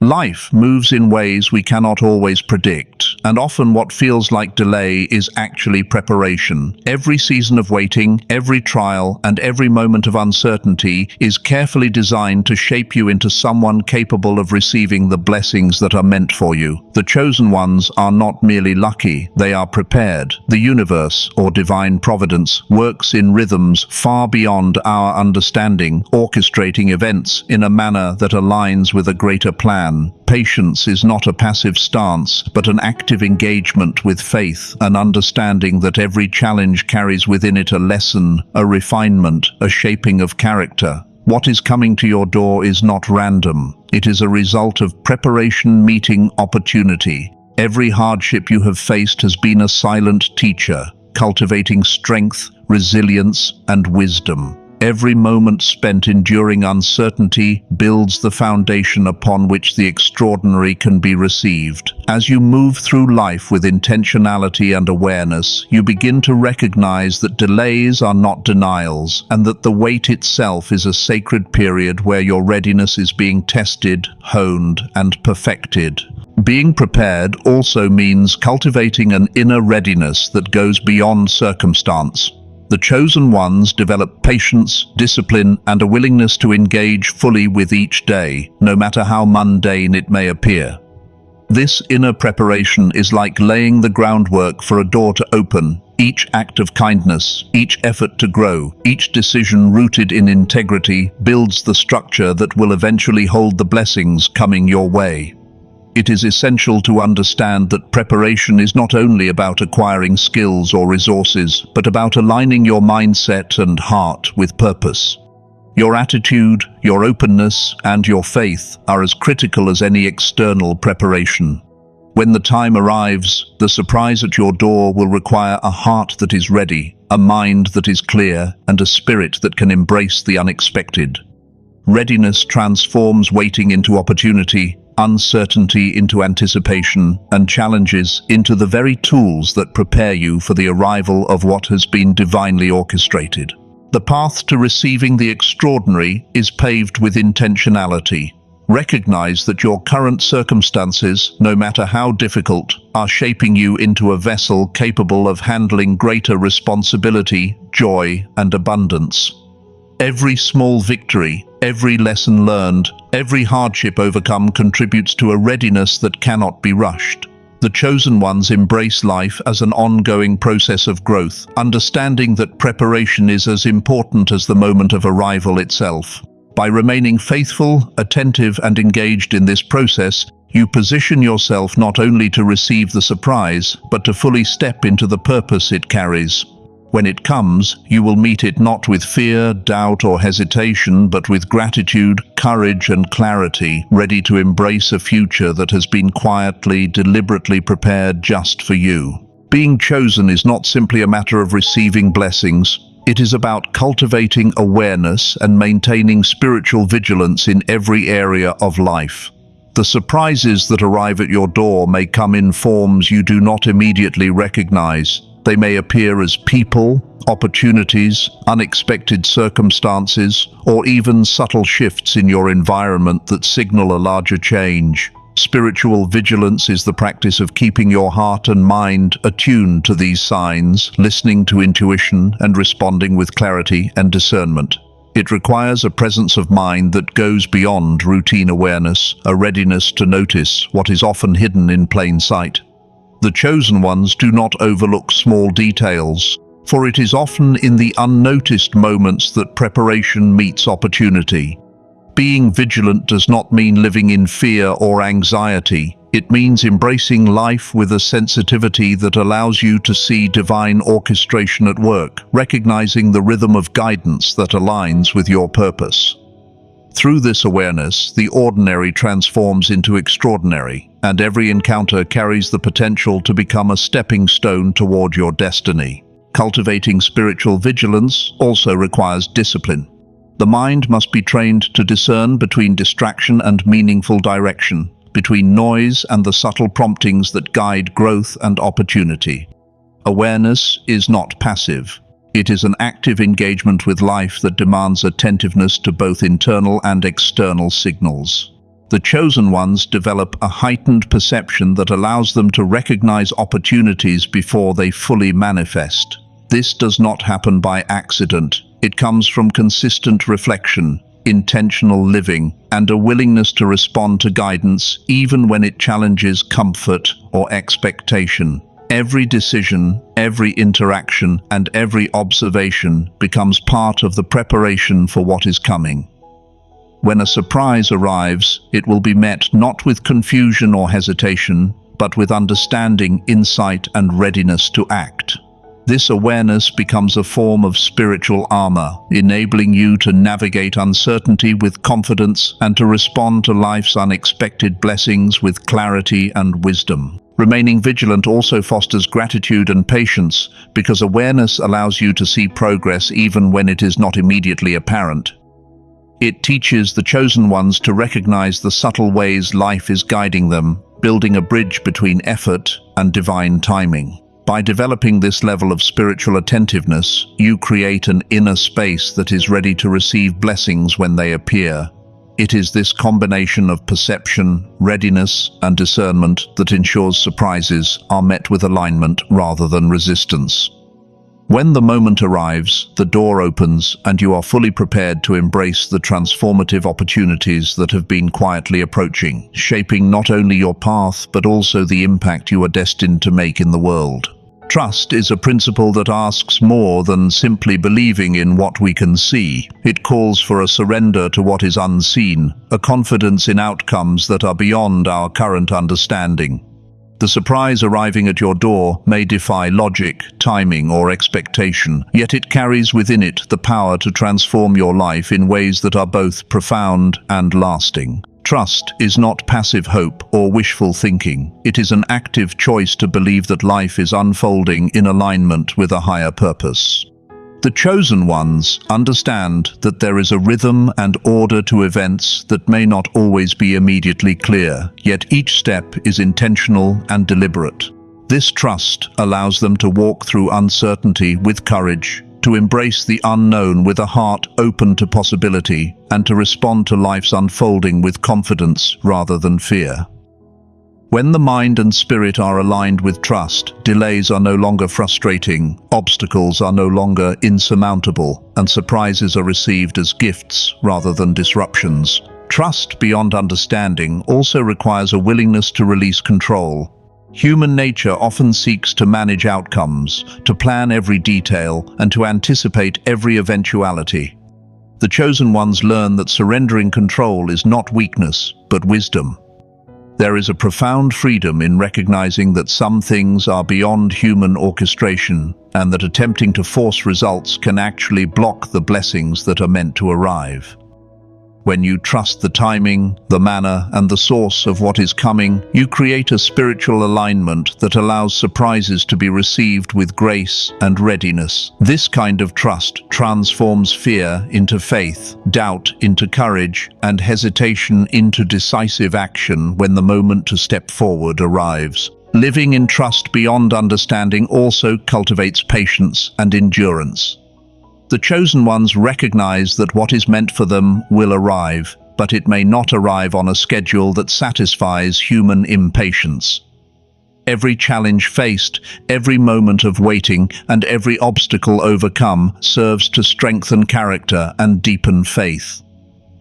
Life moves in ways we cannot always predict, and often what feels like delay is actually preparation. Every season of waiting, every trial, and every moment of uncertainty is carefully designed to shape you into someone capable of receiving the blessings that are meant for you. The chosen ones are not merely lucky, they are prepared. The universe, or divine providence, works in rhythms far beyond our understanding, orchestrating events in a manner that aligns with a greater plan. Patience is not a passive stance, but an active engagement with faith, an understanding that every challenge carries within it a lesson, a refinement, a shaping of character. What is coming to your door is not random. It is a result of preparation meeting opportunity. Every hardship you have faced has been a silent teacher, cultivating strength, resilience, and wisdom. Every moment spent enduring uncertainty builds the foundation upon which the extraordinary can be received. As you move through life with intentionality and awareness, you begin to recognize that delays are not denials, and that the wait itself is a sacred period where your readiness is being tested, honed, and perfected. Being prepared also means cultivating an inner readiness that goes beyond circumstance. The chosen ones develop patience, discipline, and a willingness to engage fully with each day, no matter how mundane it may appear. This inner preparation is like laying the groundwork for a door to open. Each act of kindness, each effort to grow, each decision rooted in integrity builds the structure that will eventually hold the blessings coming your way. It is essential to understand that preparation is not only about acquiring skills or resources, but about aligning your mindset and heart with purpose. Your attitude, your openness, and your faith are as critical as any external preparation. When the time arrives, the surprise at your door will require a heart that is ready, a mind that is clear, and a spirit that can embrace the unexpected. Readiness transforms waiting into opportunity, uncertainty into anticipation, and challenges into the very tools that prepare you for the arrival of what has been divinely orchestrated. The path to receiving the extraordinary is paved with intentionality. Recognize that your current circumstances, no matter how difficult, are shaping you into a vessel capable of handling greater responsibility, joy, and abundance. Every small victory, every lesson learned, every hardship overcome contributes to a readiness that cannot be rushed. The chosen ones embrace life as an ongoing process of growth, understanding that preparation is as important as the moment of arrival itself. By remaining faithful, attentive, and engaged in this process, you position yourself not only to receive the surprise, but to fully step into the purpose it carries. When it comes, you will meet it not with fear, doubt, or hesitation, but with gratitude, courage, and clarity, ready to embrace a future that has been quietly, deliberately prepared just for you. Being chosen is not simply a matter of receiving blessings. It is about cultivating awareness and maintaining spiritual vigilance in every area of life. The surprises that arrive at your door may come in forms you do not immediately recognize. They may appear as people, opportunities, unexpected circumstances, or even subtle shifts in your environment that signal a larger change. Spiritual vigilance is the practice of keeping your heart and mind attuned to these signs, listening to intuition, and responding with clarity and discernment. It requires a presence of mind that goes beyond routine awareness, a readiness to notice what is often hidden in plain sight. The chosen ones do not overlook small details, for it is often in the unnoticed moments that preparation meets opportunity. Being vigilant does not mean living in fear or anxiety. It means embracing life with a sensitivity that allows you to see divine orchestration at work, recognizing the rhythm of guidance that aligns with your purpose. Through this awareness, the ordinary transforms into extraordinary, and every encounter carries the potential to become a stepping stone toward your destiny. Cultivating spiritual vigilance also requires discipline. The mind must be trained to discern between distraction and meaningful direction, between noise and the subtle promptings that guide growth and opportunity. Awareness is not passive. It is an active engagement with life that demands attentiveness to both internal and external signals. The chosen ones develop a heightened perception that allows them to recognize opportunities before they fully manifest. This does not happen by accident. It comes from consistent reflection, intentional living, and a willingness to respond to guidance even when it challenges comfort or expectation. Every decision, every interaction, and every observation becomes part of the preparation for what is coming. When a surprise arrives, it will be met not with confusion or hesitation, but with understanding, insight, and readiness to act. This awareness becomes a form of spiritual armor, enabling you to navigate uncertainty with confidence and to respond to life's unexpected blessings with clarity and wisdom. Remaining vigilant also fosters gratitude and patience, because awareness allows you to see progress even when it is not immediately apparent. It teaches the chosen ones to recognize the subtle ways life is guiding them, building a bridge between effort and divine timing. By developing this level of spiritual attentiveness, you create an inner space that is ready to receive blessings when they appear. It is this combination of perception, readiness, and discernment that ensures surprises are met with alignment rather than resistance. When the moment arrives, the door opens and you are fully prepared to embrace the transformative opportunities that have been quietly approaching, shaping not only your path but also the impact you are destined to make in the world. Trust is a principle that asks more than simply believing in what we can see. It calls for a surrender to what is unseen, a confidence in outcomes that are beyond our current understanding. The surprise arriving at your door may defy logic, timing, or expectation, yet it carries within it the power to transform your life in ways that are both profound and lasting. Trust is not passive hope or wishful thinking. It is an active choice to believe that life is unfolding in alignment with a higher purpose. The chosen ones understand that there is a rhythm and order to events that may not always be immediately clear, yet each step is intentional and deliberate. This trust allows them to walk through uncertainty with courage, to embrace the unknown with a heart open to possibility, and to respond to life's unfolding with confidence rather than fear. When the mind and spirit are aligned with trust, delays are no longer frustrating, obstacles are no longer insurmountable, and surprises are received as gifts rather than disruptions. Trust beyond understanding also requires a willingness to release control. Human nature often seeks to manage outcomes, to plan every detail, and to anticipate every eventuality. The chosen ones learn that surrendering control is not weakness, but wisdom. There is a profound freedom in recognizing that some things are beyond human orchestration, and that attempting to force results can actually block the blessings that are meant to arrive. When you trust the timing, the manner, and the source of what is coming, you create a spiritual alignment that allows surprises to be received with grace and readiness. This kind of trust transforms fear into faith, doubt into courage, and hesitation into decisive action when the moment to step forward arrives. Living in trust beyond understanding also cultivates patience and endurance. The chosen ones recognize that what is meant for them will arrive, but it may not arrive on a schedule that satisfies human impatience. Every challenge faced, every moment of waiting, and every obstacle overcome serves to strengthen character and deepen faith.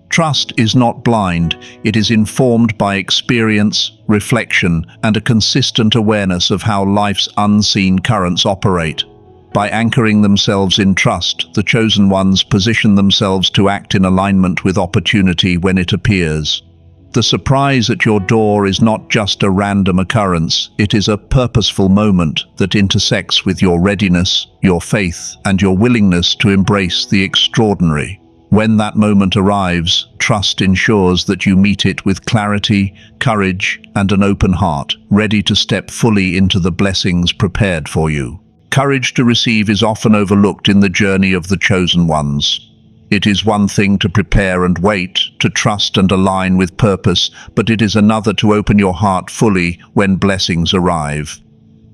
Trust is not blind, it is informed by experience, reflection, and a consistent awareness of how life's unseen currents operate. By anchoring themselves in trust, the chosen ones position themselves to act in alignment with opportunity when it appears. The surprise at your door is not just a random occurrence, it is a purposeful moment that intersects with your readiness, your faith, and your willingness to embrace the extraordinary. When that moment arrives, trust ensures that you meet it with clarity, courage, and an open heart, ready to step fully into the blessings prepared for you. Courage to receive is often overlooked in the journey of the chosen ones. It is one thing to prepare and wait, to trust and align with purpose, but it is another to open your heart fully when blessings arrive.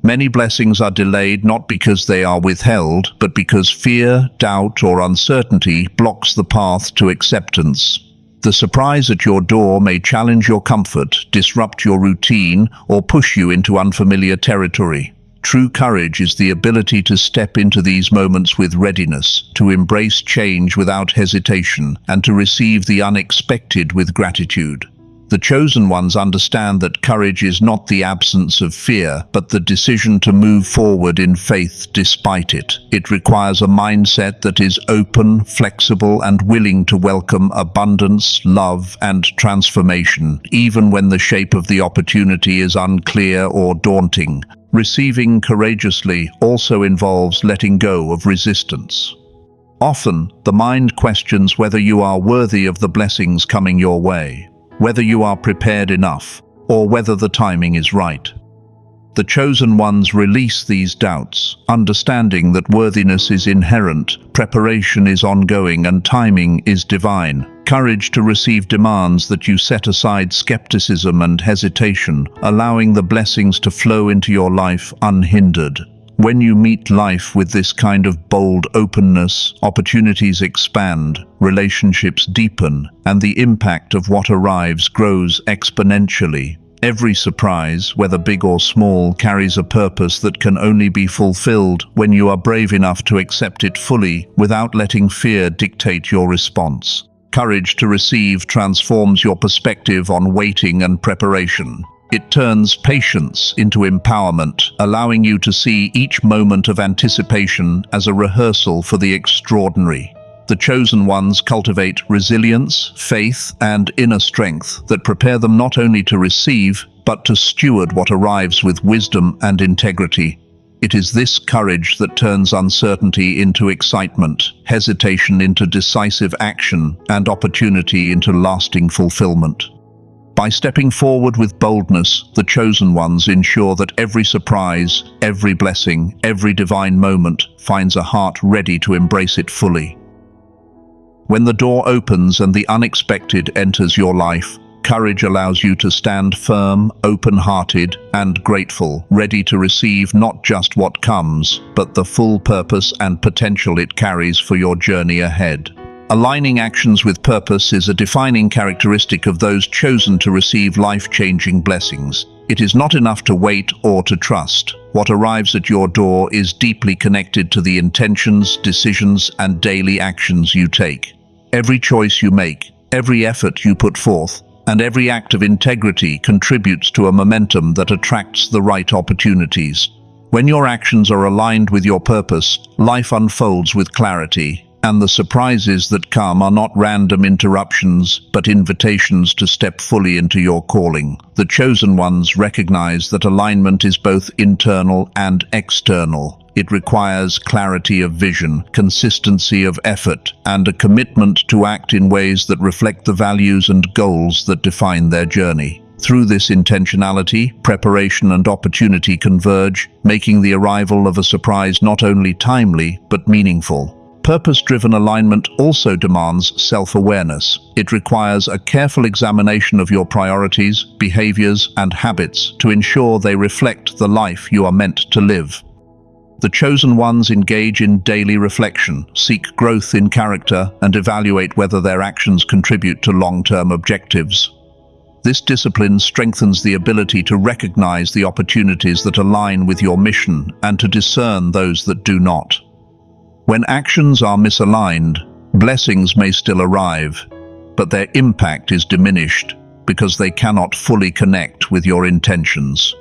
Many blessings are delayed not because they are withheld, but because fear, doubt, or uncertainty blocks the path to acceptance. The surprise at your door may challenge your comfort, disrupt your routine, or push you into unfamiliar territory. True courage is the ability to step into these moments with readiness, to embrace change without hesitation, and to receive the unexpected with gratitude. The chosen ones understand that courage is not the absence of fear, but the decision to move forward in faith despite it. It requires a mindset that is open, flexible, and willing to welcome abundance, love, and transformation, even when the shape of the opportunity is unclear or daunting. Receiving courageously also involves letting go of resistance. Often, the mind questions whether you are worthy of the blessings coming your way, whether you are prepared enough, or whether the timing is right. The chosen ones release these doubts, understanding that worthiness is inherent, preparation is ongoing, and timing is divine. Courage to receive demands that you set aside skepticism and hesitation, allowing the blessings to flow into your life unhindered. When you meet life with this kind of bold openness, opportunities expand, relationships deepen, and the impact of what arrives grows exponentially. Every surprise, whether big or small, carries a purpose that can only be fulfilled when you are brave enough to accept it fully without letting fear dictate your response. Courage to receive transforms your perspective on waiting and preparation. It turns patience into empowerment, allowing you to see each moment of anticipation as a rehearsal for the extraordinary. The chosen ones cultivate resilience, faith, and inner strength that prepare them not only to receive, but to steward what arrives with wisdom and integrity. It is this courage that turns uncertainty into excitement, hesitation into decisive action, and opportunity into lasting fulfillment. By stepping forward with boldness, the chosen ones ensure that every surprise, every blessing, every divine moment finds a heart ready to embrace it fully. When the door opens and the unexpected enters your life, courage allows you to stand firm, open-hearted, and grateful, ready to receive not just what comes, but the full purpose and potential it carries for your journey ahead. Aligning actions with purpose is a defining characteristic of those chosen to receive life-changing blessings. It is not enough to wait or to trust. What arrives at your door is deeply connected to the intentions, decisions, and daily actions you take. Every choice you make, every effort you put forth, and every act of integrity contributes to a momentum that attracts the right opportunities. When your actions are aligned with your purpose, life unfolds with clarity, and the surprises that come are not random interruptions, but invitations to step fully into your calling. The chosen ones recognize that alignment is both internal and external. It requires clarity of vision, consistency of effort, and a commitment to act in ways that reflect the values and goals that define their journey. Through this intentionality, preparation and opportunity converge, making the arrival of a surprise not only timely, but meaningful. Purpose-driven alignment also demands self-awareness. It requires a careful examination of your priorities, behaviors, and habits to ensure they reflect the life you are meant to live. The chosen ones engage in daily reflection, seek growth in character, and evaluate whether their actions contribute to long-term objectives. This discipline strengthens the ability to recognize the opportunities that align with your mission and to discern those that do not. When actions are misaligned, blessings may still arrive, but their impact is diminished because they cannot fully connect with your intentions.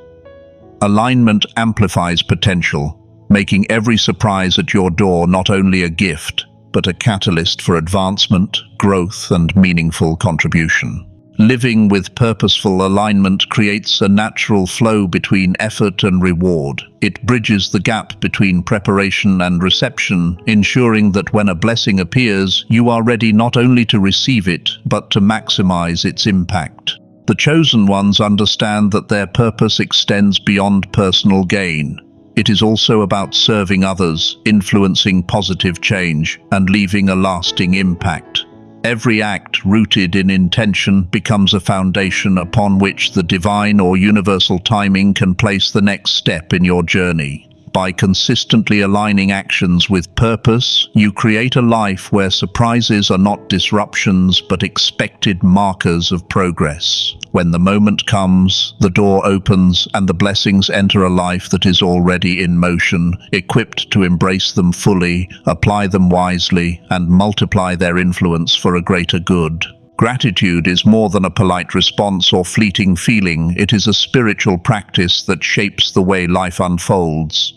Alignment amplifies potential, making every surprise at your door not only a gift, but a catalyst for advancement, growth, and meaningful contribution. Living with purposeful alignment creates a natural flow between effort and reward. It bridges the gap between preparation and reception, ensuring that when a blessing appears, you are ready not only to receive it, but to maximize its impact. The chosen ones understand that their purpose extends beyond personal gain. It is also about serving others, influencing positive change, and leaving a lasting impact. Every act rooted in intention becomes a foundation upon which the divine or universal timing can place the next step in your journey. By consistently aligning actions with purpose, you create a life where surprises are not disruptions but expected markers of progress. When the moment comes, the door opens and the blessings enter a life that is already in motion, equipped to embrace them fully, apply them wisely, and multiply their influence for a greater good. Gratitude is more than a polite response or fleeting feeling. It is a spiritual practice that shapes the way life unfolds.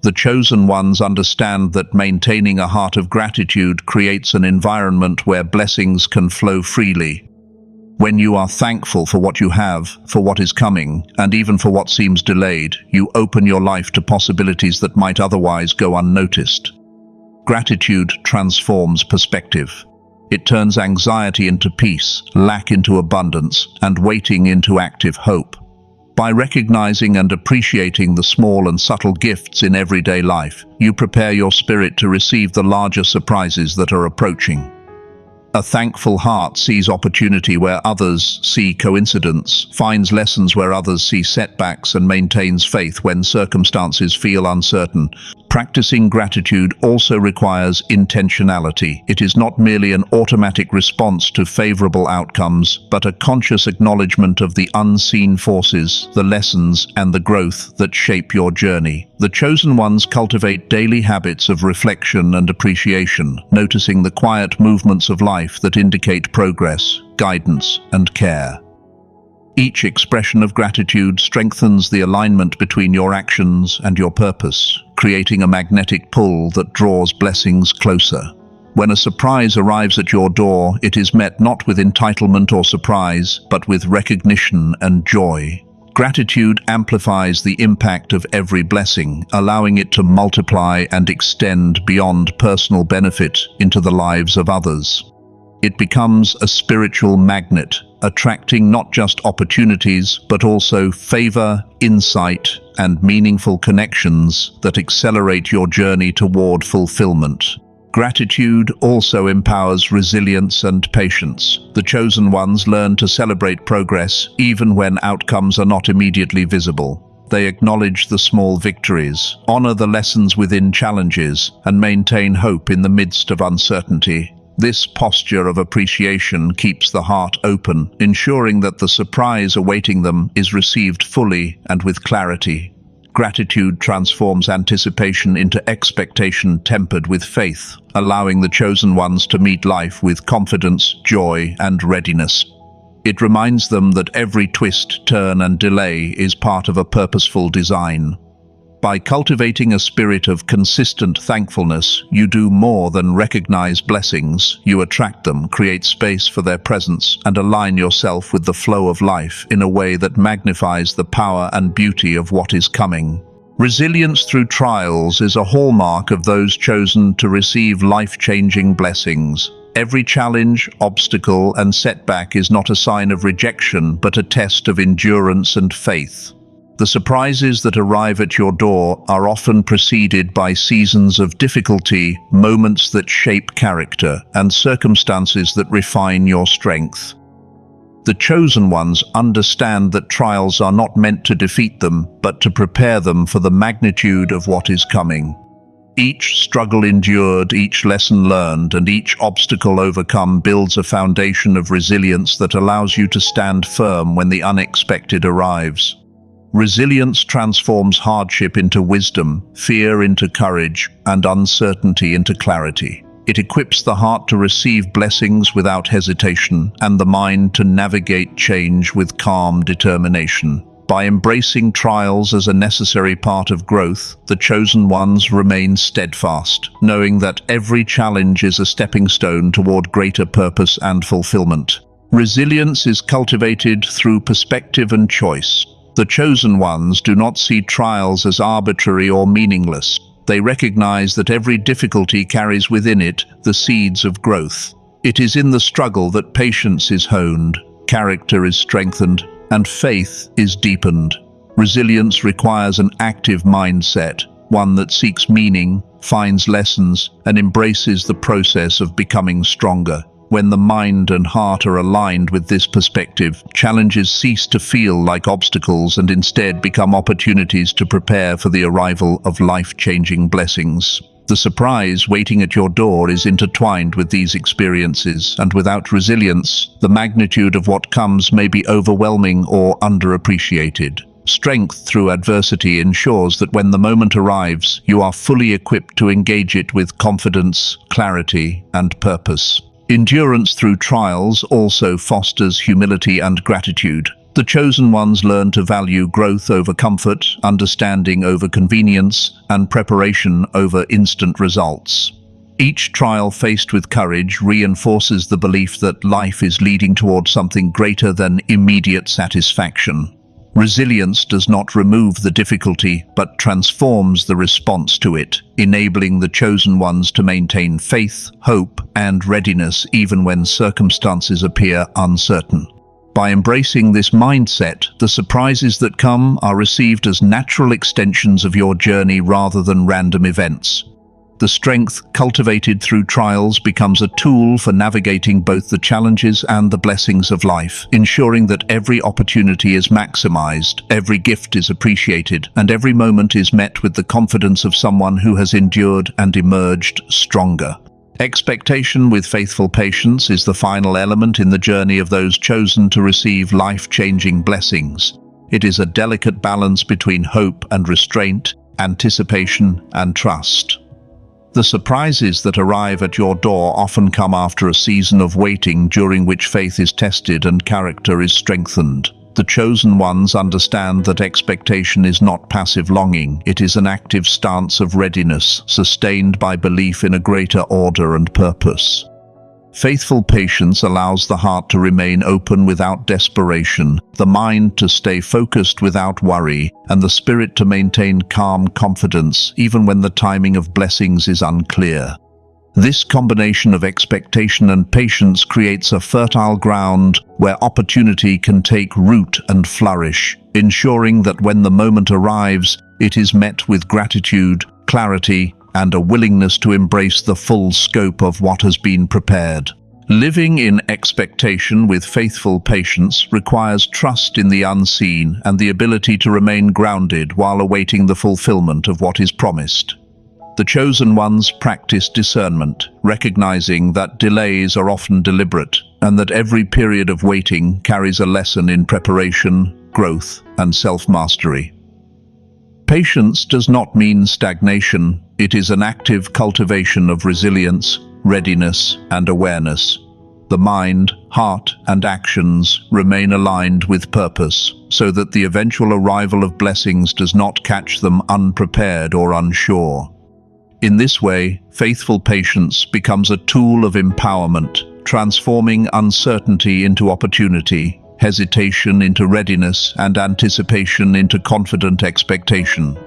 The chosen ones understand that maintaining a heart of gratitude creates an environment where blessings can flow freely. When you are thankful for what you have, for what is coming, and even for what seems delayed, you open your life to possibilities that might otherwise go unnoticed. Gratitude transforms perspective. It turns anxiety into peace, lack into abundance, and waiting into active hope. By recognizing and appreciating the small and subtle gifts in everyday life, you prepare your spirit to receive the larger surprises that are approaching. A thankful heart sees opportunity where others see coincidence, finds lessons where others see setbacks, and maintains faith when circumstances feel uncertain. Practicing gratitude also requires intentionality. It is not merely an automatic response to favorable outcomes, but a conscious acknowledgement of the unseen forces, the lessons, and the growth that shape your journey. The chosen ones cultivate daily habits of reflection and appreciation, noticing the quiet movements of life that indicate progress, guidance, and care. Each expression of gratitude strengthens the alignment between your actions and your purpose, creating a magnetic pull that draws blessings closer. When a surprise arrives at your door, it is met not with entitlement or surprise, but with recognition and joy. Gratitude amplifies the impact of every blessing, allowing it to multiply and extend beyond personal benefit into the lives of others. It becomes a spiritual magnet, attracting not just opportunities, but also favor, insight, and meaningful connections that accelerate your journey toward fulfillment. Gratitude also empowers resilience and patience. The chosen ones learn to celebrate progress even when outcomes are not immediately visible. They acknowledge the small victories, honor the lessons within challenges, and maintain hope in the midst of uncertainty. This posture of appreciation keeps the heart open, ensuring that the surprise awaiting them is received fully and with clarity. Gratitude transforms anticipation into expectation tempered with faith, allowing the chosen ones to meet life with confidence, joy, and readiness. It reminds them that every twist, turn, and delay is part of a purposeful design. By cultivating a spirit of consistent thankfulness, you do more than recognize blessings. You attract them, create space for their presence, and align yourself with the flow of life in a way that magnifies the power and beauty of what is coming. Resilience through trials is a hallmark of those chosen to receive life-changing blessings. Every challenge, obstacle, and setback is not a sign of rejection, but a test of endurance and faith. The surprises that arrive at your door are often preceded by seasons of difficulty, moments that shape character, and circumstances that refine your strength. The chosen ones understand that trials are not meant to defeat them, but to prepare them for the magnitude of what is coming. Each struggle endured, each lesson learned, and each obstacle overcome builds a foundation of resilience that allows you to stand firm when the unexpected arrives. Resilience transforms hardship into wisdom, fear into courage, and uncertainty into clarity. It equips the heart to receive blessings without hesitation, and the mind to navigate change with calm determination. By embracing trials as a necessary part of growth, the chosen ones remain steadfast, knowing that every challenge is a stepping stone toward greater purpose and fulfillment. Resilience is cultivated through perspective and choice. The chosen ones do not see trials as arbitrary or meaningless. They recognize that every difficulty carries within it the seeds of growth. It is in the struggle that patience is honed, character is strengthened, and faith is deepened. Resilience requires an active mindset, one that seeks meaning, finds lessons, and embraces the process of becoming stronger. When the mind and heart are aligned with this perspective, challenges cease to feel like obstacles and instead become opportunities to prepare for the arrival of life-changing blessings. The surprise waiting at your door is intertwined with these experiences, and without resilience, the magnitude of what comes may be overwhelming or underappreciated. Strength through adversity ensures that when the moment arrives, you are fully equipped to engage it with confidence, clarity, and purpose. Endurance through trials also fosters humility and gratitude. The chosen ones learn to value growth over comfort, understanding over convenience, and preparation over instant results. Each trial faced with courage reinforces the belief that life is leading towards something greater than immediate satisfaction. Resilience does not remove the difficulty, but transforms the response to it, enabling the chosen ones to maintain faith, hope, and readiness even when circumstances appear uncertain. By embracing this mindset, the surprises that come are received as natural extensions of your journey rather than random events. The strength cultivated through trials becomes a tool for navigating both the challenges and the blessings of life, ensuring that every opportunity is maximized, every gift is appreciated, and every moment is met with the confidence of someone who has endured and emerged stronger. Expectation with faithful patience is the final element in the journey of those chosen to receive life-changing blessings. It is a delicate balance between hope and restraint, anticipation and trust. The surprises that arrive at your door often come after a season of waiting during which faith is tested and character is strengthened. The chosen ones understand that expectation is not passive longing, it is an active stance of readiness, sustained by belief in a greater order and purpose. Faithful patience allows the heart to remain open without desperation, the mind to stay focused without worry, and the spirit to maintain calm confidence even when the timing of blessings is unclear. This combination of expectation and patience creates a fertile ground where opportunity can take root and flourish, ensuring that when the moment arrives, it is met with gratitude, clarity, and a willingness to embrace the full scope of what has been prepared. Living in expectation with faithful patience requires trust in the unseen and the ability to remain grounded while awaiting the fulfillment of what is promised. The chosen ones practice discernment, recognizing that delays are often deliberate and that every period of waiting carries a lesson in preparation, growth, and self-mastery. Patience does not mean stagnation. It is an active cultivation of resilience, readiness, and awareness. The mind, heart, and actions remain aligned with purpose, so that the eventual arrival of blessings does not catch them unprepared or unsure. In this way, faithful patience becomes a tool of empowerment, transforming uncertainty into opportunity, hesitation into readiness, and anticipation into confident expectation.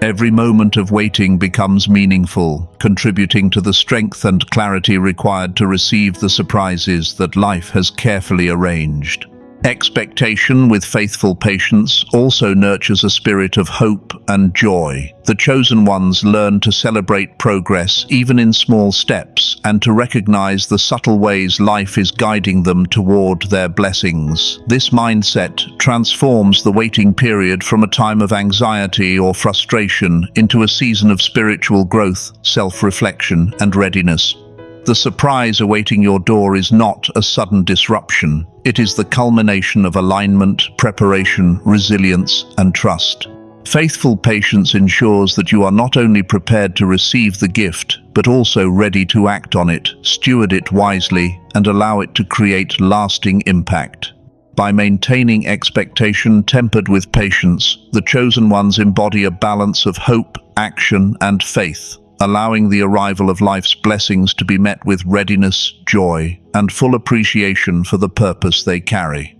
Every moment of waiting becomes meaningful, contributing to the strength and clarity required to receive the surprises that life has carefully arranged. Expectation with faithful patience also nurtures a spirit of hope and joy. The chosen ones learn to celebrate progress even in small steps and to recognize the subtle ways life is guiding them toward their blessings. This mindset transforms the waiting period from a time of anxiety or frustration into a season of spiritual growth, self-reflection, and readiness. The surprise awaiting your door is not a sudden disruption. It is the culmination of alignment, preparation, resilience, and trust. Faithful patience ensures that you are not only prepared to receive the gift, but also ready to act on it, steward it wisely, and allow it to create lasting impact. By maintaining expectation tempered with patience, the chosen ones embody a balance of hope, action, and faith, allowing the arrival of life's blessings to be met with readiness, joy, and full appreciation for the purpose they carry.